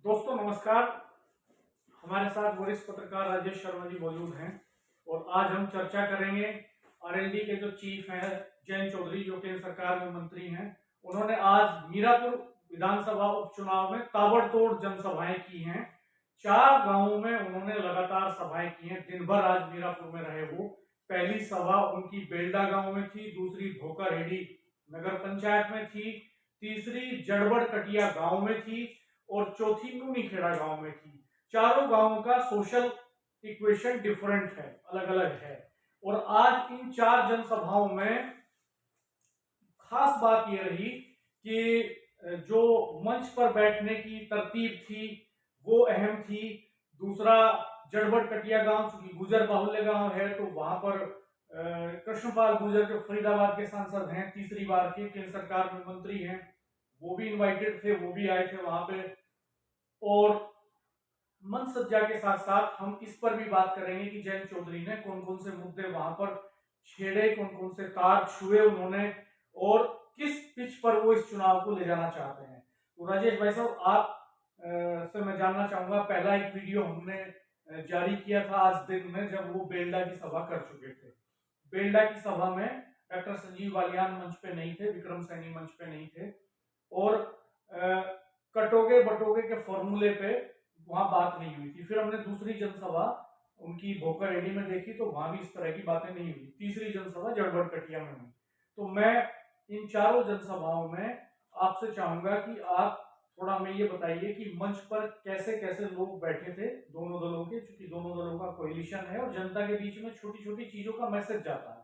दोस्तों नमस्कार। हमारे साथ वरिष्ठ पत्रकार राजेश शर्मा जी मौजूद हैं और आज हम चर्चा करेंगे आरएलडी के जो चीफ हैं जयंत चौधरी, जो केंद्र सरकार में मंत्री हैं। उन्होंने आज मीरापुर विधानसभा उपचुनाव में ताबड़तोड़ जनसभाएं की हैं। 4 गांवों में उन्होंने लगातार सभाएं की हैं। दिन भर आज मीरापुर में रहे। वो पहली सभा उनकी बेल्डा गांव में थी, दूसरी धोखारेडी नगर पंचायत में थी, तीसरी जड़बड़ कटिया गांव में थी और चौथी नूनीखेड़ा गांव में थी। चारों गांवों का सोशल इक्वेशन डिफरेंट है, अलग अलग है। और आज इन 4 जनसभाओं में खास बात यह रही कि जो मंच पर बैठने की तरतीब थी वो अहम थी। दूसरा, जड़बड़ कटिया गांव चूंकि गुजर बाहुल्य गांव है तो वहां पर कृष्णपाल गुजर जो फरीदाबाद के सांसद हैं, तीसरी बार के केंद्र सरकार में मंत्री हैं, वो भी इनवाइटेड थे, वो भी आए थे वहां पे। और मंच सज्जा के साथ साथ हम इस पर भी बात करेंगे कि जयंत चौधरी ने कौन कौन से मुद्दे वहां पर छेड़े, कौन कौन से तार छुए उन्होंने और किस पिच पर वो इस चुनाव को ले जाना चाहते हैं। तो राजेश भाई साहब, आप से मैं जानना चाहूंगा, पहला एक वीडियो हमने जारी किया था आज दिन में जब वो बेल्डा की सभा कर चुके थे। बेल्डा की सभा में डॉक्टर संजीव बालियान मंच पे नहीं थे, विक्रम सैनी मंच पे नहीं थे और कटोगे बटोगे के फॉर्मूले पे वहां बात नहीं हुई थी। फिर हमने दूसरी जनसभा उनकी भोकरएडी में देखी तो वहां भी इस तरह की बातें नहीं हुई। तीसरी जनसभा जड़बड़ कटिया में हुई। तो मैं इन चारों जनसभाओं में आपसे चाहूंगा कि आप थोड़ा हमें ये बताइए कि मंच पर कैसे कैसे लोग बैठे थे दोनों दलों के, क्योंकि दोनों दलों का कोएलिशन है और जनता के बीच में छोटी छोटी चीजों का मैसेज जाता है।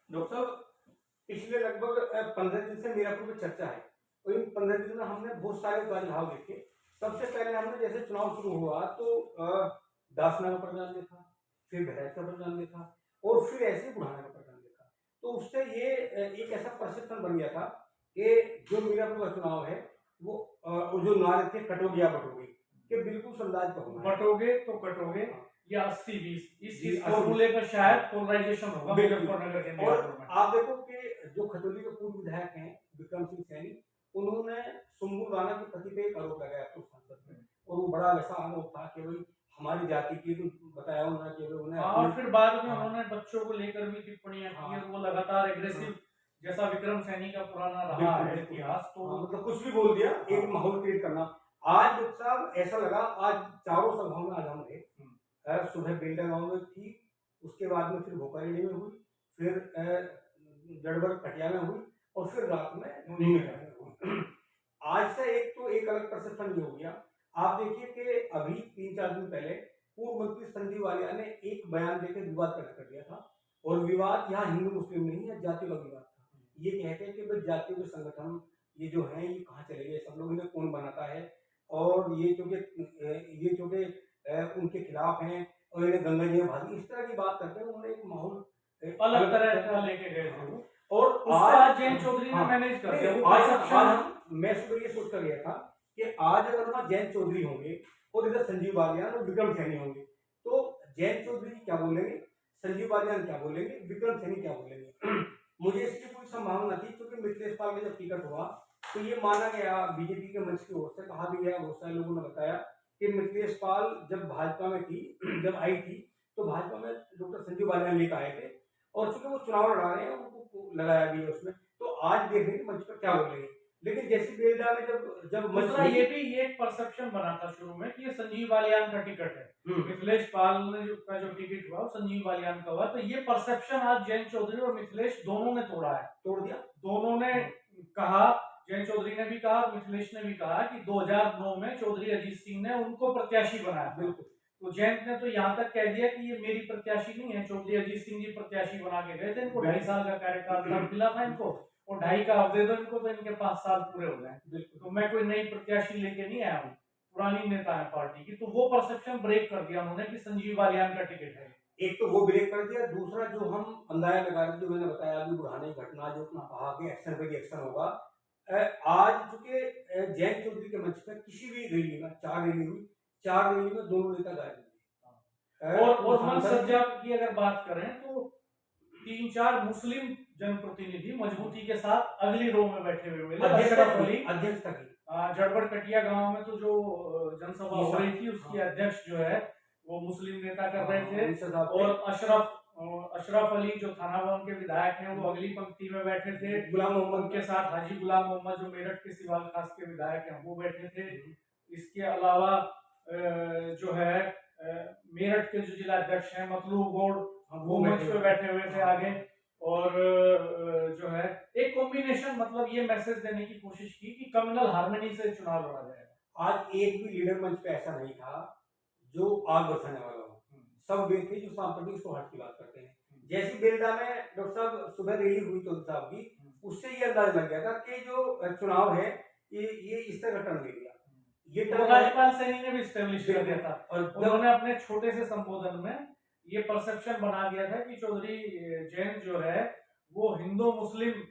डॉक्टर साहब, पिछले लगभग 15 दिन से मीरापुर में चर्चा है और इन 15 दिन में हमने बहुत सारे उतार चढ़ाव देखे। सबसे पहले हमने जैसे चुनाव शुरू हुआ तो दासना का परिणाम देखा, फिर बहराइच का परिणाम देखा और फिर ऐसे बुढ़ाना का परिणाम देखा। तो उससे ये एक ऐसा परसेप्शन बन गया था कि जो मीरापुर का चुनाव है वो जो नारे थे कटोगिया बटोगे कि बिल्कुल समाज को होना है। बटोगे तो कटोगे या 80-20 इस फॉर्मूले पर शायद पोलराइजेशन होगा मुजफ्फरनगर के मीरापुर में। आप देखो कि जो खतौली के पूर्व विधायक हैं विक्रम सिंह सैनी, उन्होंने सुम्बुल राणा के पति पे एक आरोप लगाया तो संसद में, और वो बड़ा वैसा आरोप था कि भाई हमारी जाति की बताया उन्होंने कि उन्हें और फिर बाद में उन्होंने बच्चों को लेकर भी टिप्पणियां की और वो लगातार एग्रेसिव, जैसा विक्रम सैनी का पुराना रहा है इतिहास, तो मतलब कुछ भी बोल दिया, एक माहौल क्रिएट करना। आज डॉक्टर साहब ऐसा लगा, आज चारों सभाओं में आज हम थे। सुबह बेल्डा गांव में थी, उसके बाद में फिर भोपाली में हुई, फिर जड़बड़ कटिया में हुई और फिर रात में नूनीखेड़ा में हुई। आज से एक अलग परसेप्शन ये हो गया। आप देखिए कि अभी 3-4 दिन पहले पूर्व मंत्री संजीव बालियान ने एक बयान देकर विवाद पैदा कर दिया था, और विवाद यहाँ हिंदू मुस्लिम नहीं है, जाति का विवाद था। ये कहते हैं कि भाई जातियों के संगठन ये जो है ये कहाँ चले गए, सब लोग इन्हें कौन बनाता है, और ये क्योंकि उनके खिलाफ हैं और इन्हें गंगा जी में भागी, इस तरह की बात करते हैं। उन्होंने एक माहौल अलग तरह का लेके गए थे और आज जयंत चौधरी ने मैनेज कर दिया। मैं सुबह ये सोच कर गया था कि आज अगर वहाँ जयंत चौधरी होंगे और इधर संजीव बालियान और विक्रम सैनी होंगे तो जयंत चौधरी क्या बोलेंगे, संजीव बालियान क्या बोलेंगे, विक्रम सैनी क्या बोलेंगे। मुझे इसकी कोई संभावना थी, क्योंकि मिथिलेश पाल का जब टिकट हुआ तो ये माना गया, बीजेपी के मंच की ओर से कहा भी गया, बहुत सारे लोगों ने बताया कि मिथिलेश पाल जब भाजपा में थी, जब आई थी तो भाजपा में डॉक्टर संजीव बालियान लेकर आए थे, और चूंकि वो चुनाव लड़ा रहे हैं उनको लगाया भी है उसमें। तो आज देख रहे हैं मंच पर क्या बोलेंगे। लेकिन जैसे बेल्डा में जब दूसरा ये भी एक परसेप्शन बना था शुरू में कि ये संजीव बालियान का टिकट है, मिथिलेश पाल ने जो टिकट हुआ संजीव बालियान का हुआ, तो ये परसेप्शन आज जयंत चौधरी और मिथिलेश दोनों ने तोड़ दिया। दोनों ने कहा, जयंत चौधरी ने भी कहा, मिथिलेश ने भी कहा कि 2009 में चौधरी अजीत सिंह ने उनको प्रत्याशी बनाया। बिल्कुल। तो जयंत ने तो यहाँ तक कह दिया कि ये मेरी प्रत्याशी नहीं है, चौधरी अजीत सिंह जी प्रत्याशी बना के गए थे, इनको 2.5 साल का कार्यकाल मिला था इनको, और 2.5 का अवधेदन को तो इनके 5 साल पूरे हो गए। तो मैं कोई नई प्रत्याशी लेके नहीं आया हूँ, पुरानी नेता है पार्टी की। तो वो परसेप्शन ब्रेक कर दिया उन्होंने कि संजीव बालियान का टिकट है। एक तो वो ब्रेक कर दिया, दूसरा जो हम अंदाजा लगा रहे थे, मैंने बताया अभी बुढ़ाने की घटना, जो कहा कि एक्शन पे एक्शन होगा। आज चूंकि जयंत चौधरी के मंच पर किसी भी रैली में 4 रैली हुई, 4 रैली में दोनों नेता गायब हुए। और मंच सज्जा की अगर बात करें तो 3-4 मुस्लिम जनप्रतिनिधि मजबूती के साथ अगली रो में बैठे हुए, अध्यक्ष तक जड़बड़ कटिया गांव में तो जो जनसभा हो रही थी उसकी हाँ। अध्यक्ष जो है वो मुस्लिम नेता कर रहे थे, ईसा साहब थे। और अशरफ अली जो थाना भवन के विधायक हैं वो अगली पंक्ति में बैठे थे। गुलाम मोहम्मद उनके साथ हाजी गुलाम मोहम्मद जो मेरठ के सिवाल खास के विधायक हैं वो बैठे थे। इसके अलावा जो है मेरठ के जो जिला अध्यक्ष हैं मतलूब गौड़ वो मंच पे बैठे हुए थे आगे। और जो है एक कॉम्बिनेशन, मतलब ये मैसेज देने की कोशिश की कि कम्युनल हार्मनी से चुनाव लड़ा जाएगा। आज एक भी लीडर मंच पे ऐसा नहीं था जो आग बरसाने वाला हो। सब वे थे जो सांप्रदायिक सौहार्द की बात करते हैं। जैसी बेलदा में डॉक्टर साहब सुबह रैली हुई तो साहब की, उससे ये अंदाजा लग गया था कि जो चुनाव है ये इस तरह टर्न ले लिया। ये तो राज्यपाल सैनी ने भी स्टैब्लिश कर दिया था, और उन्होंने अपने छोटे से संबोधन में ये परसेप्शन बना दिया था कि चौधरी जैन जो है वो हिंदू मुस्लिम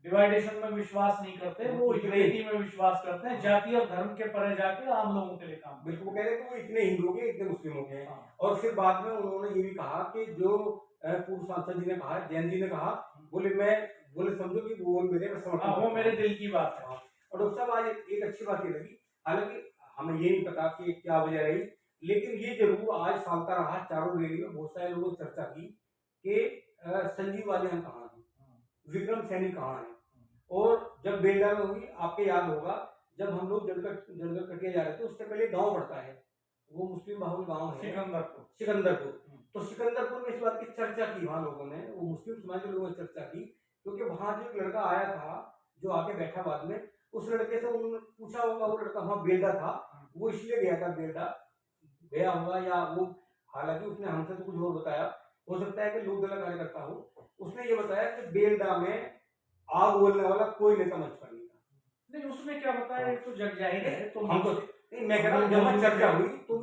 डिवाइडेशन में विश्वास नहीं करते, वो इक्वलिटी में विश्वास करते हैं, जाति और धर्म के परे जाके आम लोगों के लिए काम। बिल्कुल कह रहे थे वो इतने हिंदुओं के इतने मुस्लिमों के हैं। और फिर बाद में उन्होंने ये भी कहा कि जो पूर्व सांसद जी ने कहा, जैन जी ने कहा, बोले समझो कि वो मेरे समर्थन, वो मेरे दिल की बात है। और डॉक्टर साहब आज एक अच्छी बात ये लगी, हालांकि हमें ये नहीं पता कि क्या वजह रही, लेकिन ये जरूर आज सालता रहा चारों रैली में बहुत सारे लोगों ने चर्चा की कि संजीव बालियान कहाँ है, विक्रम सैनी कहाँ है। और जब बेलदा में हुई, आपके याद होगा जब हम लोग जड़गढ़ कटिया जा रहे थे, उससे पहले गांव पड़ता है, वो मुस्लिम बाहुल गांव है सिकंदरपुर। तो सिकंदरपुर में इस बात की चर्चा की वहां लोगों ने, वो मुस्लिम समाज के लोगों ने चर्चा की, क्योंकि वहां जो एक लड़का आया था जो आके बैठा बाद में, उस लड़के से उन्होंने पूछा होगा, वो लड़का वहां बेलदा था, वो इसलिए गया था बेलदा, गया होगा या वो, हालांकि उसने हमसे तो कुछ और बताया, हो सकता है कि लोक दल कार्यकर्ता हो। उसने ये बताया कि बेलदा में आग बोलने वाला कोई नेता मंच पर नहीं था। नहीं, उसमें क्या बताया, एक तो जग जाहिर है। तो हम तो नहीं, मैं कह रहा हूँ जब चर्चा हुई तो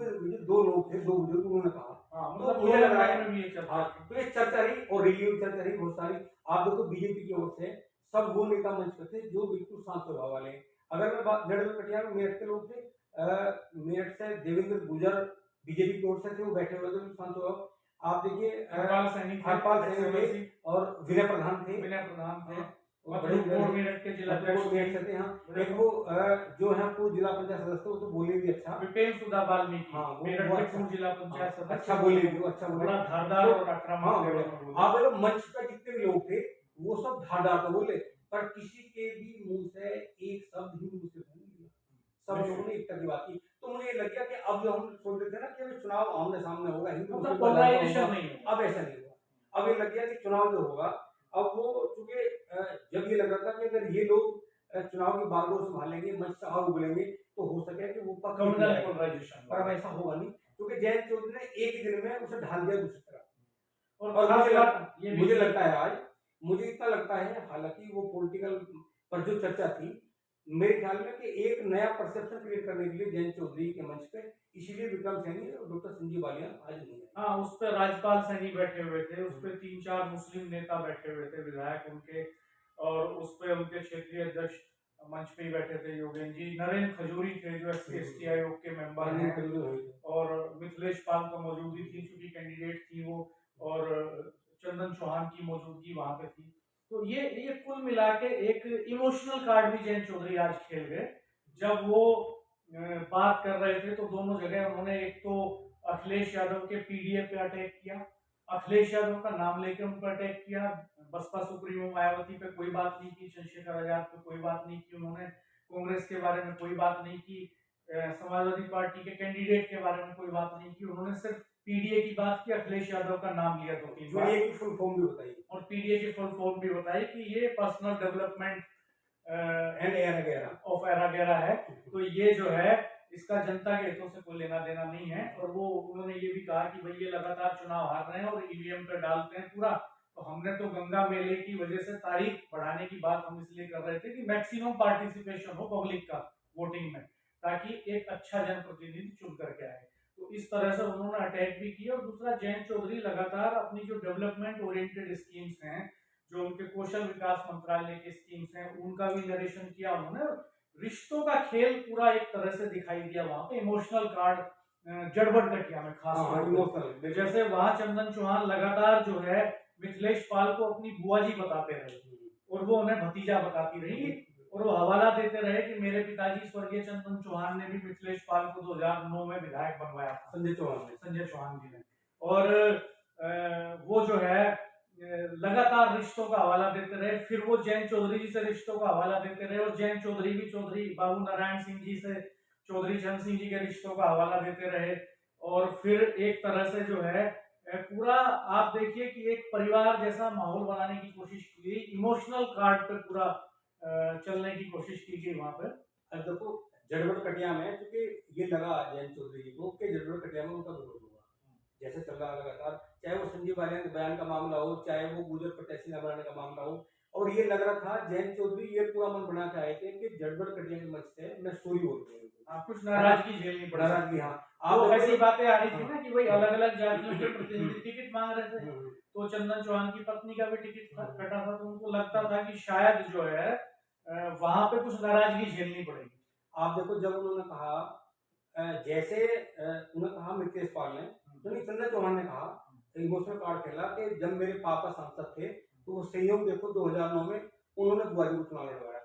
दो लोग थे, दो बुजुर्ग, उन्होंने कहा, मतलब मुझे लग रहा है में ये चर्चा तो ये चर्चा रही, और रैली में चर्चा रही बहुत सारी। आप देखो बीजेपी की ओर से सब वो नेता मंच पर थे जो बिल्कुल शांत स्वभाव वाले। अगर मैं बात जड़गढ़ कटिया में मेरठ के लोग थे, मेरठ से देवेंद्र गुजर बीजेपी की ओर से थे, वो बैठे हुए थे शांत स्वभाव। आप देखिए हरपाल सैनी और विनय प्रधान थे, मेरठ के जिला अध्यक्ष थे। हाँ, एक वो जो है पूर्व जिला पंचायत सदस्य, वो तो बोले भी अच्छा, विपेन सुधा वाल्मीकि, हाँ, मेरठ के पूर्व जिला पंचायत सदस्य, अच्छा बोले, बड़ा धारदार और आक्रामक। आप देखो मंच पर जितने भी लोग थे वो सब धारदार तो बोले, पर किसी के भी मुंह से एक शब्द हिंदू मुस्लिम नहीं निकला, सब लोगों ने एकता की बात की। तो मुझे ये लग गया कि अब जो हम सोच रहे थे ना कि चुनाव आमने सामने होगा, हिंदू मुस्लिम पोलराइजेशन नहीं, अब ऐसा नहीं हुआ। अब ये लग गया कि चुनाव जो होगा, अब वो चूंकि जब ये लग रहा था कि अगर ये लोग चुनाव की बागडोर संभालेंगे, मंच से आग उगलेंगे, तो हो सके कि वो कम्युनल पोलराइजेशन, पर अब ऐसा होगा नहीं, क्योंकि जयंत चौधरी ने एक दिन में उसे ढाल दिया दूसरी तरफ। और मुझे लगता है आज, मुझे इतना लगता है, हालांकि वो पॉलिटिकल पर जो चर्चा थी, मेरे ख्याल में कि एक नया परसेप्शन क्रिएट करने के लिए जयंत चौधरी के मंच पे, इसीलिए विक्रम सैनी और डॉक्टर संजीव बालियान आज नहीं है। हाँ, उस पर राज्यपाल सैनी बैठे हुए थे, उस पर 3-4 मुस्लिम नेता बैठे हुए थे, विधायक उनके, और उस पर उनके क्षेत्रीय अध्यक्ष मंच पे ही बैठे थे, योगेन जी, नरेंद्र खजूरी थे जो SC/ST आयोग के मेंबर हैं, और मिथिलेश पाल तो मौजूदगी थी चूंकि कैंडिडेट थी वो, और चंदन चौहान की मौजूदगी वहां पे थी। तो ये कुल मिला के एक इमोशनल कार्ड भी जयंत चौधरी आज खेल गए। जब वो बात कर रहे थे तो दोनों जगह उन्होंने एक तो अखिलेश यादव के PDA पे अटैक किया, अखिलेश यादव का नाम लेकर उन पर अटैक किया, बसपा सुप्रीमो मायावती पे कोई बात नहीं की, चंद्रशेखर आजाद पे कोई बात नहीं की उन्होंने, कांग्रेस के बारे में कोई बात नहीं की, समाजवादी पार्टी के कैंडिडेट के बारे में कोई बात नहीं की, उन्होंने सिर्फ PDA की बात की, अखिलेश यादव का नाम लिया 2-3 बार, PDA की फुल फॉर्म भी बताई, और PDA की फुल फॉर्म भी बताई कि ये पर्सनल डेवलपमेंट ऑफ एरा है। तो ये जो है इसका जनता के हितों से कोई लेना देना नहीं है। और वो उन्होंने ये भी कहा कि भाई ये लगातार चुनाव हार रहे हैं और EVM पे डालते हैं पूरा, तो हमने तो गंगा मेले की वजह से तारीख बढ़ाने की बात हम इसलिए कर रहे थे कि मैक्सिमम पार्टिसिपेशन हो पब्लिक का वोटिंग में, ताकि एक अच्छा जनप्रतिनिधि चुन करके आए। तो इस तरह से उन्होंने अटैक भी किया। और दूसरा, जयंत चौधरी लगातार अपनी जो डेवलपमेंट ओरिएंटेड स्कीम्स हैं, जो उनके कौशल विकास मंत्रालय की स्कीम्स हैं, उनका भी नरेशन किया उन्होंने। रिश्तों का खेल पूरा एक तरह से दिखाई दिया वहां पे, इमोशनल कार्ड जड़बड़ कटिया में खास तौर पे। जैसे वहां चंदन चौहान लगातार जो है मिथिलेश पाल को अपनी बुआ जी बताते रहे और वो उन्हें भतीजा बताती रही। और वो हवाला देते रहे कि मेरे पिताजी स्वर्गीय चंदन चौहान ने भी मिथिलेश पाल को 2009 में विधायक बनवाया था, संजय चौहान जी ने। और वो जो है लगातार रिश्तों का हवाला देते रहे। फिर वो जैन चौधरी जी से रिश्तों का हवाला देते रहे और जैन चौधरी भी चौधरी बाबू नारायण सिंह जी से चौधरी चंद सिंह जी के रिश्तों का हवाला देते रहे। और फिर एक तरह से जो है पूरा आप देखिए कि एक परिवार जैसा माहौल बनाने की कोशिश की गई, इमोशनल कार्ड पे पूरा चलने की कोशिश की गई वहां पर। देखो जड़बड़ कटिया में, क्योंकि ये लगा जैन चौधरी जी को कि जड़बड़ कटिया में उनका विरोध होगा, जैसे चल रहा लगातार, चाहे वो संजीव बयान का मामला हो, चाहे वो गुजर प्रत्याशी न बनाने का मामला हो। और ये लग रहा था जैन चौधरी ये पूरा मन बना के आए थे कि जड़बड़ कटिया के मंच से मैं स्टोरी बोलते हैं, कुछ नाराजगी झेलनी पड़ नाराजगी। हाँ, आप ऐसी बातें आ रही थी ना कि भाई अलग अलग जातियों के प्रतिनिधि टिकट मांग रहे थे, तो चंदन चौहान की पत्नी का भी टिकट कटा था, तो उनको लगता था कि शायद जो है वहां पे कुछ नाराजगी झेलनी पड़ेगी। आप देखो जब उन्होंने कहा, जैसे उन्होंने कहा मिथिलेश पाल ने, तो नहीं चंदन चौहान ने कहा, इमोशनल कार्ड खेला कि जब मेरे पापा सांसद थे तो वो संयोग देखो 2009 में उन्होंने बुआरी को चुनाव लड़वाया,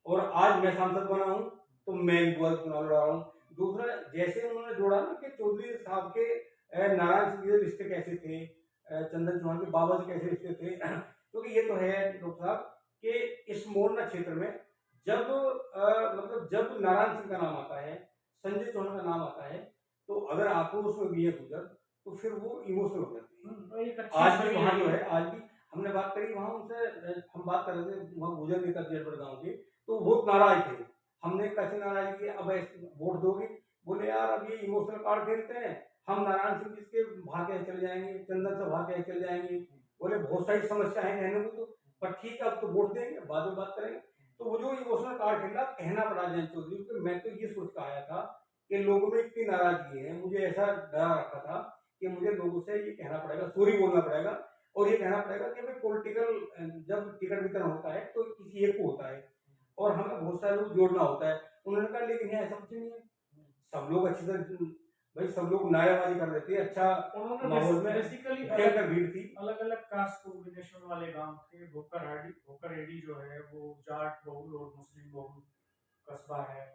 और आज मैं सांसद बना हूँ तो मैं बुआरी को चुनाव लड़ा हूँ। दूसरा, जैसे उन्होंने जोड़ा ना कि चौधरी साहब के नारायण सिंह के रिश्ते कैसे थे, चंदन चौहान के बाबा से कैसे रिश्ते थे, क्योंकि ये तो है डॉक्टर साहब कि इस मोरना क्षेत्र में जब मतलब जब नारायण सिंह का नाम आता है, संजय चौहान का नाम आता है, तो अगर आक्रोश में भी है गुजर, तो फिर वो इमोशनल हो जाती है। आज भी वहाँ जो है, आज भी हमने बात करी वहाँ उनसे, हम बात कर रहे थे वहाँ गुजर नेता जेठगढ़ गाँव के, तो बहुत नाराज थे। हमने कैसे नाराज किया, अब वोट दोगे? बोले यार अब ये इमोशनल कार्ड खेलते हैं, हम नारायण सिंह जी के भाग के चले जाएंगे, चंदन से भाग के चले जाएंगे। बोले बहुत सारी समस्या है कहने को, तो पर ठीक है अब तो वोट देंगे, बाद में बात करेंगे। तो वो जो इमोशनल कार्ड खेला, कहना पड़ा जैन चौधरी को। मैं तो ये सोच कर आया था कि लोगों में इतनी नाराजगी है, मुझे ऐसा डरा रखा था कि मुझे लोगों से ये कहना पड़ेगा, सॉरी बोलना पड़ेगा, और ये कहना पड़ेगा कि भाई पॉलिटिकल जब टिकट वितरण होता है तो किसी एक को होता है और हमें बहुत सारे लोग जोड़ना होता है। उन्होंने कहा लेकिन ऐसा कुछ नहीं है, सब लोग अच्छी तरह, भाई सब लोग नारेबाजी कर रहे थे, अच्छा माहौल में बेसिकली भीड़ थी। अलग अलग कास्ट कॉम्बिनेशन वाले गांव थे। भोकर एडी जो है वो जाट बहुल और मुस्लिम बहुल कस्बा है।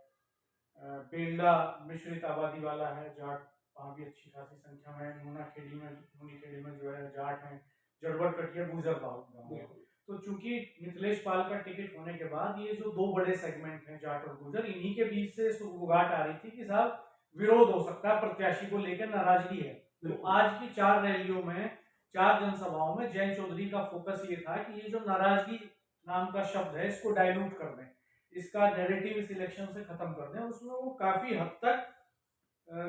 बेल्ला मिश्रित आबादी वाला है, जाट वहाँ भी अच्छी खासी संख्या में। नूना खेड़ी में जो है जाट है। जड़बड़ कटिया गुजर गाँव है। तो चूंकि मिथिलेश पाल का टिकट होने के बाद ये जो दो बड़े सेगमेंट हैं जाट और गुजर, इन्हीं के बीच से सुगबुगाहट आ रही थी कि साहब विरोध हो सकता है, प्रत्याशी को लेकर नाराजगी है। तो आज की 4 रैलियों में, 4 जनसभाओं में जैन चौधरी का फोकस ये था कि ये जो नाराजगी नाम का शब्द है इसको डाइल्यूट कर दें, इसका नैरेटिव इस इलेक्शन से खत्म कर दें। उसमें वो काफी हद तक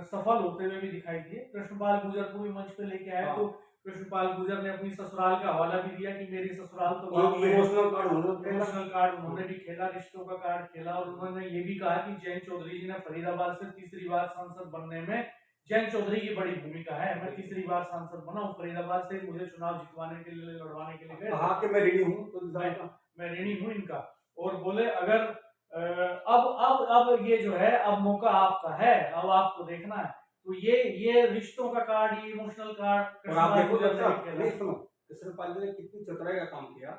सफल होते हुए भी दिखाई दिए। कृष्णपाल गुर्जर को भी मंच पे लेके आए, तो कृष्णपाल गुर्जर ने अपनी ससुराल का हवाला भी दिया कि मेरी ससुराल तो इमोशनल कार्ड उन्होंने भी खेला, रिश्तों का कार्ड खेला। और उन्होंने ये भी कहा कि जैन चौधरी जी ने फरीदाबाद से तीसरी बार सांसद बनने में जैन चौधरी की बड़ी भूमिका है। मैं तीसरी बार सांसद बना हूँ, फरीदाबाद से मुझे चुनाव जितवाने के लिए, लड़वाने के लिए कहा कि मैं ऋणी हूँ, तो मैं ऋणी हूँ इनका। और बोले अगर अब ये जो है अब मौका आपका है, अब आपको देखना है। तो ये रिश्तों का कार्ड, ये इमोशनल कार्ड। और आप देखो कृष्णपाल जी ने कितनी चतुराई का काम किया।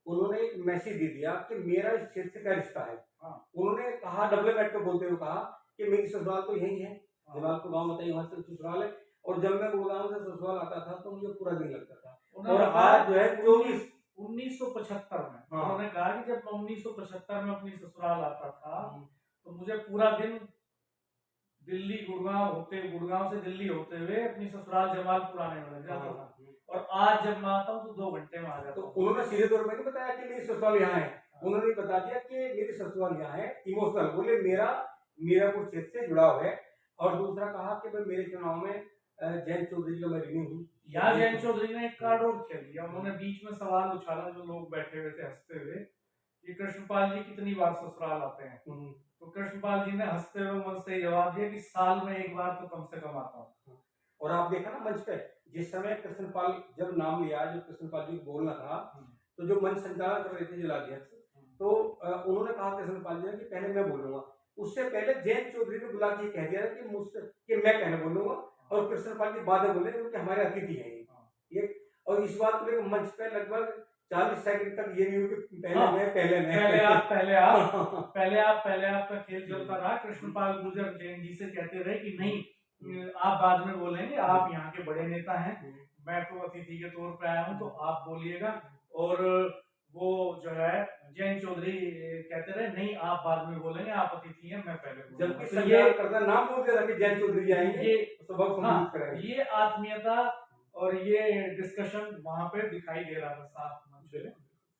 उन्होंने एक मैसेज दे दिया कि मेरा इस क्षेत्र से क्या रिश्ता है। उन्होंने कहा, डबल मेट पे बोलते हुए कहा कि मेरी ससुराल तो यही है, जलालपुर गाँव बताइए, वहां से ससुराल है। और जब मैं गुड़गांव से ससुराल आता था तो मुझे पूरा दिन लगता था। और आज जो है 1975 में उन्होंने कहा कि जब मैं 1975 में अपनी ससुराल आता था तो मुझे पूरा दिन दिल्ली गुड़गांव से दिल्ली होते हुए अपनी ससुराल जमालपुर आने में लग जाता था। और आज जब मैं आता हूँ तो 2 घंटे में आ जाता हूँ। तो उन्होंने सीधे तौर पर नहीं बताया कि मेरी ससुराल यहाँ है, उन्होंने बता दिया कि मेरी ससुराल यहाँ है। इमोशनल बोले मेरा कुछ क्षेत्र से जुड़ाव है। और दूसरा कहा कि भाई मेरे चुनाव में जैन चौधरी का मैं ऋणी हूँ। यहाँ जैन चौधरी ने एक कार्ड और खेल दिया। उन्होंने बीच में सवाल उछाला, जो लोग बैठे हुए थे हंसते हुए, कि कृष्णपाल जी कितनी बार ससुराल आते हैं। तो कृष्णपाल जी ने हंसते हुए मन से जवाब दिया कि साल में 1 बार तो कम से कम आता हूँ। और आप देखा ना मंच पे जिस समय कृष्णपाल जब नाम लिया, जो कृष्णपाल जी को बोलना था, तो जो मंच संचालन कर रहे थे जिलाध्यक्ष, तो उन्होंने कहा कृष्णपाल जी ने कि पहले मैं बोलूंगा। उससे पहले जैन चौधरी ने बुला के कह दिया कि मुझसे कि मैं पहले बोलूंगा और कृष्णपाल जी बाद में बोले, क्योंकि हमारे अतिथि हैं ये। और इस बात को लेकर मंच पे लगभग 40 सेकंड तक ये नहीं हो कि पहले हाँ, मैं पहले मैं पहले आपका खेल चलता रहा। कृष्णपाल गुर्जर जैन जी से कहते रहे कि नहीं, आप बाद में बोलेंगे, आप यहाँ के बड़े नेता हैं, मैं तो अतिथि के तौर पे आया हूँ, तो आप बोलिएगा। और वो जो है जैन चौधरी कहते रहे नहीं, आप बाद में बोलेंगे, आप अतिथि हैं, मैं पहले बोलूंगा। जबकि तो संज्ञान करता नाम बोल के रखे जैन चौधरी आएंगे, ये सबक संबोधित करेंगे। ये आत्मीयता और ये डिस्कशन वहां पे दिखाई दे रहा था साफ मंच पे।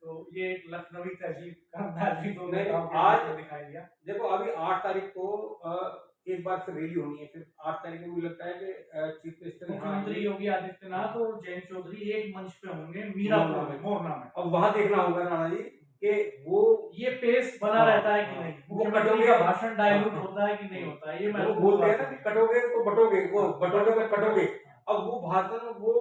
तो ये एक लखनवी तहजीब का अंदाज भी तो नहीं, आज दिखाई दिया। देखो अभी 8 तारीख को एक बार फिर रैली होनी है, फिर 8 तारीख को मुझे लगता है कि चीफ मिनिस्टर मुख्यमंत्री योगी आदित्यनाथ और जैन चौधरी एक मंच पे होंगे मीरापुर में, मोरना में। अब वहां देखना होगा राणा जी कि वो ये पेस बना रहता है कि नहीं, मुख्यमंत्री का भाषण डाइल्यूट होता है कि नहीं होता है। ये मैं बोलते हैं ना कि कटोगे तो बटोगे, वो बटोगे तो कटोगे। अब वो भाषण वो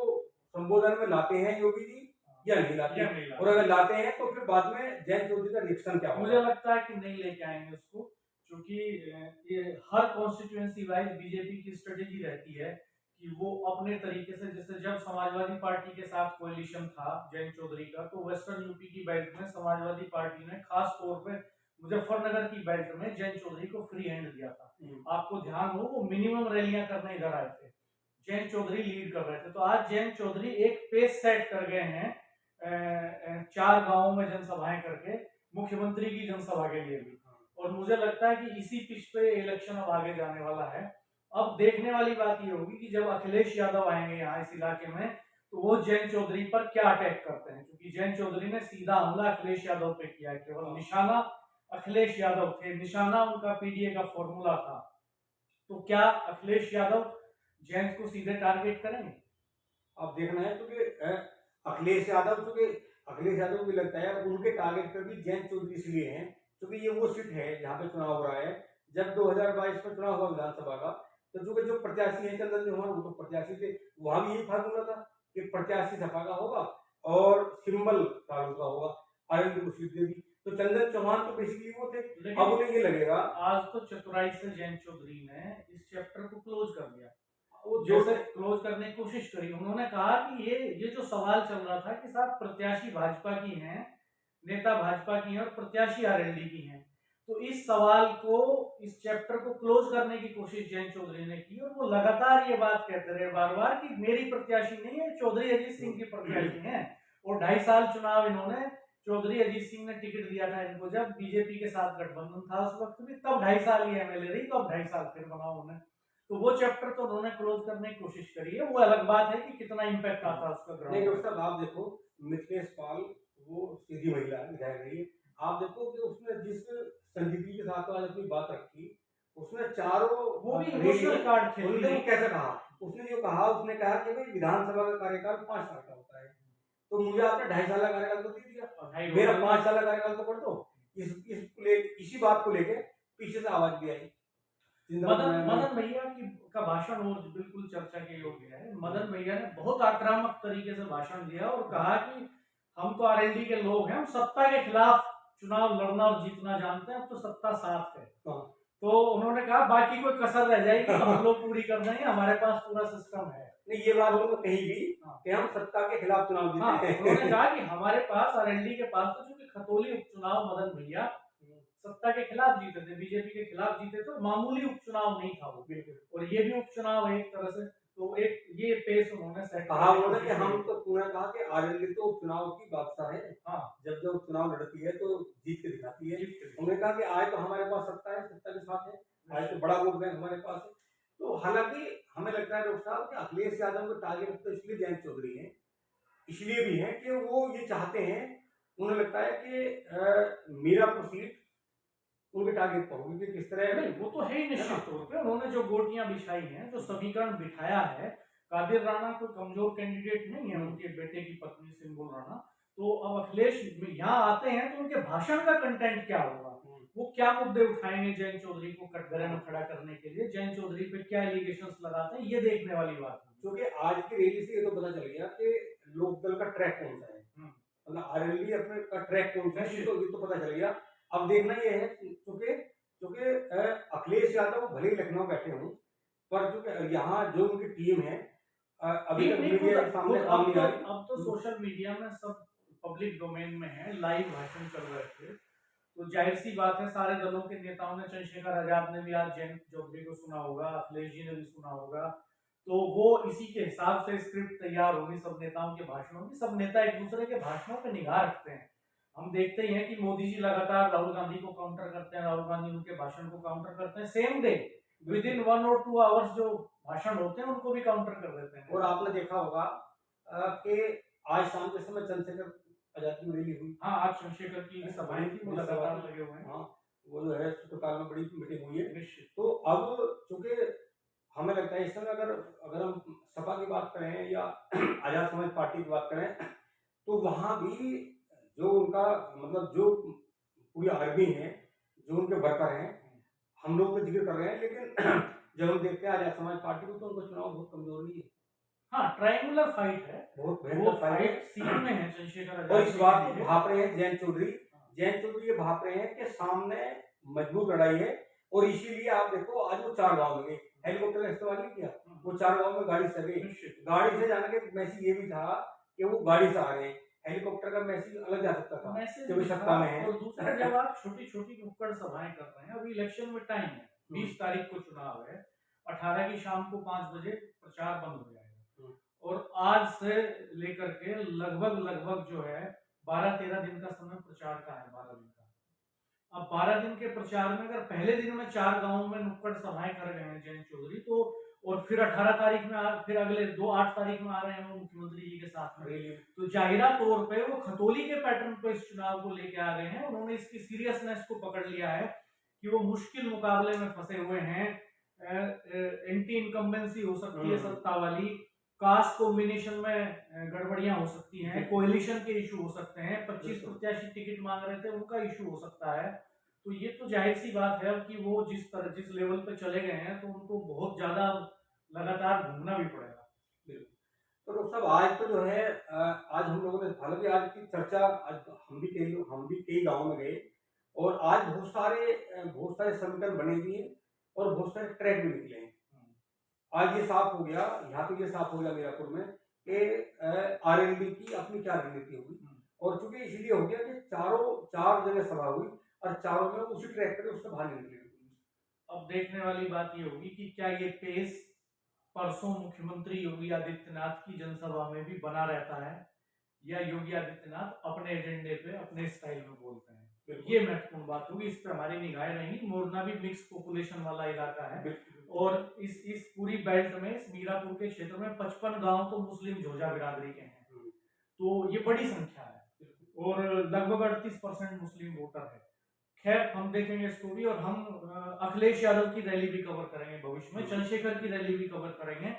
संबोधन में लाते हैं योगी जी या नहीं लाते हैं, और अगर लाते हैं तो फिर बाद में जैन चौधरी का रिएक्शन क्या होगा? मुझे लगता है कि नहीं लेके आएंगे उसको, क्योंकि ये हर कॉन्स्टिट्यूएंसी वाइज बीजेपी की स्ट्रेटेजी रहती है कि वो अपने तरीके से, जैसे जब समाजवादी पार्टी के साथ कोalition था जैन चौधरी का, तो वेस्टर्न यूपी की बेल्ट में समाजवादी पार्टी ने खास तौर पे मुजफ्फरनगर की बेल्ट में जैन चौधरी को फ्री हैंड दिया था। आपको ध्यान हो, वो मिनिमम रैलियां करने इधर आए थे, जैन चौधरी लीड कर रहे थे। तो आज जैन चौधरी एक पेस सेट कर गए हैं 4 गांवों में जनसभाएं करके, मुख्यमंत्री की जनसभा के लिए भी। और मुझे लगता है कि इसी पिच पे इलेक्शन अब आगे जाने वाला है। अब देखने वाली बात ये होगी कि जब अखिलेश यादव आएंगे यहाँ इस इलाके में, तो वो जैन चौधरी पर क्या अटैक करते हैं, क्योंकि जैन चौधरी ने सीधा हमला अखिलेश यादव पे किया है, केवल निशाना अखिलेश यादव थे, निशाना उनका पीडीए का फॉर्मूला था। तो क्या अखिलेश यादव जैन को सीधे टारगेट करेंगे? अब देखना है, क्योंकि अखिलेश यादव को लगता है उनके टारगेट पर भी जैन चौधरी इसलिए हैं क्योंकि ये वो सीट है जहाँ पे चुनाव हो रहा है। जब 2022 में चुनाव हुआ विधानसभा का, तो जो प्रत्याशी है चंदन चौहान, वो तो प्रत्याशी थे, वहां भी यही फार्मूला था कि प्रत्याशी सपा का होगा और सिंबल राहुल का होगा, आरएलडी को सीट देगी। तो चंदन चौहान तो बेसिकली वो थे। अब उन्हें ये लगेगा, आज तो चतुराई से जैन चौधरी ने इस चैप्टर को क्लोज कर दिया, वो जैसे क्लोज करने की कोशिश करी। उन्होंने कहा कि ये जो सवाल चल रहा था कि साहब प्रत्याशी भाजपा की हैं, नेता भाजपा की हैं और प्रत्याशी आरएलडी की हैं, तो इस सवाल को, इस चैप्टर को क्लोज करने की कोशिश जैन चौधरी ने की। और वो लगातार ये बात कहते रहे बार बार कि मेरी प्रत्याशी नहीं है, चौधरी अजीत सिंह की प्रत्याशी है। और 2.5 साल चुनाव इन्होंने, चौधरी अजीत सिंह ने टिकट दिया था इनको जब बीजेपी के साथ गठबंधन था उस वक्त भी, तब 2.5 साल ही एमएलए रही, तो अब 2.5 साल फिर बना उन्होंने। तो वो चैप्टर तो उन्होंने क्लोज करने की कोशिश करी है। वो अलग बात है कि कितना इम्पैक्ट आता है उसका ग्राउंड। नहीं डॉक्टर साहब, आप देखो मिथिलेश पाल वो सीधी महिला विधायक रही है। आप देखो कि उसने जिस संजीवनी के साथ आज अपनी बात रखी, उसने चारों वो भी इमोशनल कार्ड खेली है। कैसे कहा, उसने कहा कि भाई विधानसभा का कार्यकाल 5 साल का होता है, तो मुझे आपने 2.5 साल का कार्यकाल तो दे दिया, मेरा 5 साल का कार्यकाल तो कर दो। इसी बात को लेके पीछे से आवाज भी आई। मदन भैया का भाषण और बिल्कुल चर्चा के योग्य है। मदन भैया ने बहुत आक्रामक तरीके से भाषण दिया और कहा कि हम तो आरएलडी के लोग हैं, हम सत्ता के खिलाफ चुनाव लड़ना और जीतना जानते हैं, अब तो सत्ता साथ है। तो उन्होंने कहा बाकी कोई कसर रह जाएगी हम लोग पूरी कर देंगे, हमारे पास पूरा सिस्टम है। नहीं, ये बात उन्होंने कहीं भी कि हम सत्ता के खिलाफ चुनाव जीते हैं। उन्होंने कहा कि हमारे पास आरएलडी के पास तो, चूंकि खतौली उपचुनाव मदन भैया सत्ता के खिलाफ जीते थे, बीजेपी के खिलाफ जीते थे, मामूली उपचुनाव नहीं था वो, और ये भी उपचुनाव एक तरह से, तो एक ये पेस उन्होंने सेट कहा उन्होंने कि हम तो पूरा कहा कि आरएलडी तो उपचुनाव की बादशाह है। हाँ, जब उपचुनाव लड़ती है तो जीत के दिखाती है। उन्होंने कहा कि आज तो हमारे पास सत्ता है, सत्ता के साथ है, आज तो बड़ा वोट बैंक हमारे पास है। तो हालांकि हमें लगता है डॉक्टर साहब कि अखिलेश यादव को टारगेट तो इसलिए जैन चौधरी है, इसलिए भी है कि वो ये चाहते हैं, उन्हें लगता है कि मीरापुर सीट उनके टारगेट पर होगी। किस तरह नहीं, वो तो है ही निश्चित तौर पे। उन्होंने जो गोटियां बिछाई हैं, जो समीकरण बिठाया है, कादिर राणा कोई कमजोर कैंडिडेट नहीं है, उनके बेटे की पत्नी सिंबुल राणा। तो अब अखिलेश यहाँ आते हैं तो उनके भाषण का कंटेंट क्या होगा, वो क्या मुद्दे उठाएंगे जैन चौधरी को कटघरे में खड़ा करने के लिए, जैन चौधरी पे क्या एलिगेशंस लगाते हैं, ये देखने वाली बात है। क्योंकि आज की रैली से ये तो पता चल गया कि लोकदल का ट्रैक कौन सा है, मतलब आरएलडी अपने का ट्रैक कौन सा है, ये तो पता चल गया। अब देखना ये है क्योंकि अखिलेश यादव भले ही लखनऊ बैठे हों, पर चूंकि यहाँ जो उनकी टीम है अभी तक मीडिया के सामने काम नहीं आ रही। अब तो सोशल मीडिया में सब पब्लिक डोमेन में है, लाइव भाषण चल रहे थे, तो जाहिर सी बात है सारे दलों के नेताओं ने, चंद्रशेखर आजाद ने भी आज जयंत चौधरी को सुना होगा, अखिलेश जी ने भी सुना होगा, तो वो इसी के हिसाब से स्क्रिप्ट तैयार होगी सब नेताओं के भाषणों की। सब नेता एक दूसरे के भाषणों पर निगाह रखते हैं। हम देखते ही हैं कि मोदी जी लगातार राहुल गांधी को काउंटर करते हैं, राहुल गांधी उनके भाषण को काउंटर करते हैं, सेम डे विद इन 1 और 2 आवर्स जो भाषण होते हैं उनको भी काउंटर कर देते हैं। और आपने देखा होगा कि आज शाम के समय चंद्रशेखर आजाद की रैली हुई। हाँ, आज चंद्रशेखर की सभाएं थी, वो लगातार लगे हुए हैं। हाँ, वो जो है शुक्रकाल में बड़ी मीटिंग हुई है। निश्चित। तो अब चूंकि हमें लगता है इस समय अगर हम सपा की बात करें या आजाद समाज पार्टी की बात करें, तो वहां भी जो उनका मतलब जो पूरी आर्मी है, जो उनके वर्कर हैं, हम लोग तो जिक्र कर रहे हैं, लेकिन जब हम देखते हैं आजाद समाज पार्टी को, तो उनका चुनाव बहुत कमजोर नहीं है। हाँ, ट्रायंगुलर फाइट है, बहुत वो भयंकर फाइट सीन में है चंद्रशेखर आजाद। और इस बात को भाप रहे हैं जयंत चौधरी ये भाप रहे हैं कि सामने मजबूत लड़ाई है, और इसीलिए आप देखो आज वो 4 गांव में गए, हेलीकॉप्टर का इस्तेमाल नहीं किया, वो 4 गांव में गाड़ी से गए। गाड़ी से जाने के मैसेज ये भी था कि वो गाड़ी से आ रहे हैं, हेलीकॉप्टर का मैसेज अलग जा सकता था जब सत्ता में है। और दूसरा, जब आप छोटी छोटी नुक्कड़ सभाएं कर रहे हैं, अभी इलेक्शन में टाइम है, 20 तारीख को चुनाव है, 18 की शाम को 5 बजे प्रचार बंद हो जाएगा, और आज से लेकर के लगभग जो है 12-13 दिन का समय प्रचार का है, 12 दिन का। अब 12 दिन के प्रचार में अगर पहले दिन में 4 गांवों में नुक्कड़ सभाएं कर रहे हैं जयंत चौधरी, तो और फिर 18 तारीख में फिर अगले 8 तारीख में आ रहे हैं मुख्यमंत्री जी के साथ में, तो जाहिरा तौर पे वो खतौली के पैटर्न पे इस चुनाव को लेके आ गए हैं। उन्होंने इसकी सीरियसनेस को पकड़ लिया है कि वो मुश्किल मुकाबले में फंसे हुए हैं। एंटी इनकम्बेंसी हो सकती है सत्ता वाली, कास्ट कॉम्बिनेशन में गड़बड़ियां हो सकती हैं, कोएलिशन के इशू हो सकते हैं, 25 प्रत्याशी टिकट मांग रहे थे उनका इशू हो सकता है। तो ये तो जाहिर सी बात है कि वो जिस लेवल पे चले गए हैं, तो उनको बहुत ज्यादा लगातार घूमना भी पड़ेगा। तो डॉक्टर साहब, आज तो जो है आज हम लोगों ने, हालांकि आज की चर्चा, आज हम भी कई गाँव में गए, और आज बहुत सारे समीकरण बने भी हैं और बहुत सारे ट्रैक भी निकले हैं। आज ये साफ हो गया, यहाँ पे ये साफ हो गया मीरापुर में कि आरएलडी की अपनी क्या रणनीति होगी, और चूंकि इसलिए हो गया कि 4 जगह सभा हुई और 4 में उसी ट्रैक पर उससे बाहर निकले। अब देखने वाली बात ये होगी कि क्या ये पेस परसों मुख्यमंत्री योगी आदित्यनाथ की जनसभा में भी बना रहता है, या योगी आदित्यनाथ अपने एजेंडे पे अपने स्टाइल में बोलते हैं। ये महत्वपूर्ण बात होगी, इस पे हमारी निगाहें रहेंगी। मोरना भी मिक्स पॉपुलेशन वाला इलाका है, और इस पूरी बेल्ट में, इस मीरापुर के क्षेत्र में 55 गांव तो मुस्लिम झोजा बिरादरी के हैं, तो ये बड़ी संख्या है, और लगभग 38% मुस्लिम वोटर है। खैर, हम देखेंगे इसको भी, और हम अखिलेश यादव की रैली भी कवर करेंगे भविष्य में, चंद्रशेखर की रैली भी कवर करेंगे,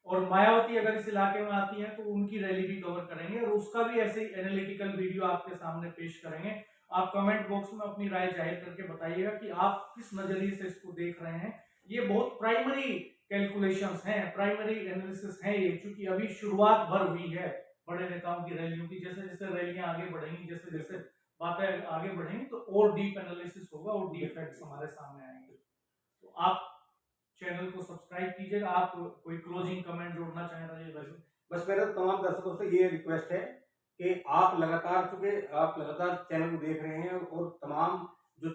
और मायावती अगर इस इलाके में आती है तो उनकी रैली भी कवर करेंगे, और उसका भी ऐसे एनालिटिकल वीडियो आपके सामने पेश करेंगे। आप कमेंट बॉक्स में अपनी राय जाहिर करके बताइएगा कि आप किस नजरिए से इसको देख रहे हैं। ये बहुत प्राइमरी कैलकुलेशंस हैं, प्राइमरी एनालिसिस है ये, क्योंकि अभी शुरुआत भर हुई है बड़े नेताओं की रैलियों की। जैसे जैसे रैलियां आगे बढ़ेंगी, जैसे जैसे बातें आगे बढ़ेंगी, तो और डीप एनालिसिस होगा और डीप फैक्ट्स हमारे सामने आएंगे। तो आप चैनल को सब्सक्राइब कीजिएगा। आप कोई क्लोजिंग कमेंट जोड़ना चाहें राजेश? बस मेरा तमाम दर्शकों से ये रिक्वेस्ट है कि आप लगातार चैनल को देख रहे हैं, और तमाम जो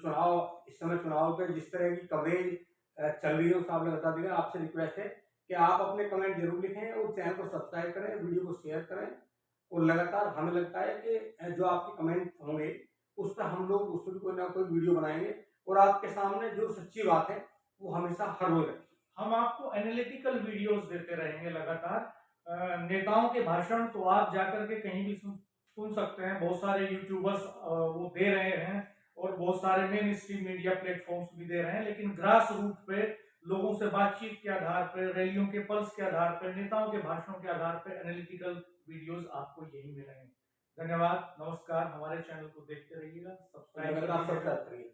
इस समय चुनाव पे जिस तरह की कवरेज चल रही है उसको आप लगातार देखें। आपसे रिक्वेस्ट है कि आप अपने कमेंट जरूर लिखें, और चैनल को सब्सक्राइब करें, वीडियो को शेयर करें, और लगातार हमें लगता है कि जो आपके कमेंट होंगे उस पर हम लोग उस पर कोई ना कोई वीडियो बनाएंगे, और आपके सामने जो सच्ची बात है वो हमेशा हर रोज रखें। हम आपको एनालिटिकल वीडियोस देते रहेंगे लगातार। नेताओं के भाषण तो आप जाकर के कहीं भी सुन सकते हैं, बहुत सारे यूट्यूबर्स वो दे रहे हैं, और बहुत सारे मेन स्ट्रीम मीडिया प्लेटफॉर्म्स भी दे रहे हैं, लेकिन ग्रास रूट पे लोगों से बातचीत के आधार पर, रैलियों के पल्स के आधार पर, नेताओं के भाषणों के आधार पर एनालिटिकल वीडियोस आपको यही मिलेंगे। धन्यवाद, नमस्कार। हमारे चैनल को देखते रहिएगा, सब्सक्राइब करिए।